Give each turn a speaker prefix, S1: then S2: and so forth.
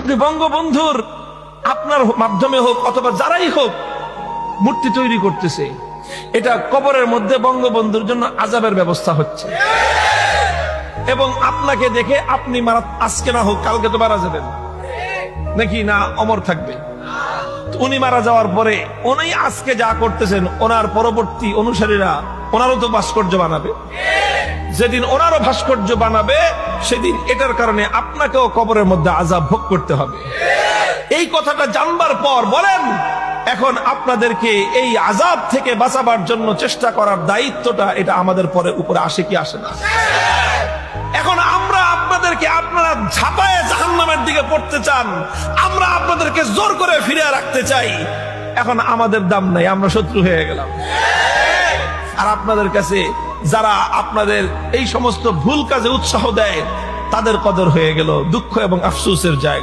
S1: আপনি বঙ্গবন্ধুর আপনার মাধ্যমে হোক অথবা যারাই হোক মূর্তি তৈরি করতেছে, এটা কবরের মধ্যে বঙ্গবন্ধুর জন্য আযাবের ব্যবস্থা হচ্ছে। এবং আপনাকে দেখে আপনি আজকে না হোক কালকে তো মারা যাবেন নাকি না, অমর থাকবে। উনি মারা যাওয়ার পরে উনি আজকে যা করতেছেন, ওনার পরবর্তী অনুসারীরা ওনারও তো ভাস্কর্য বানাবে। যেদিন ওনারও ভাস্কর্য বানাবে সেদিন এটার কারণে আপনাকেও কবরের মধ্যে আযাব ভোগ করতে হবে। এই কথাটা জানবার পর বলেন, এখন আপনাদেরকে এই আযাব থেকে বাঁচাবার জন্য চেষ্টা করার দায়িত্বটা এটা আমাদের উপরে আসে কি আসে না? এখন আমরা আপনাদেরকে, আপনারা ঝাঁপায়ে জাহান্নামের দিকে পড়তে চান, আমরা আপনাদেরকে জোর করে ফিরিয়ে রাখতে চাই। এখন আমাদের দাম নাই, আমরা শত্রু হয়ে গেলাম। আর আপনাদের কাছে যারা আপনাদের এই সমস্ত ভুল কাজে উৎসাহ দেয় তাদের কদর হয়ে গেল দুঃখ এবং আফসোসের জায়গা।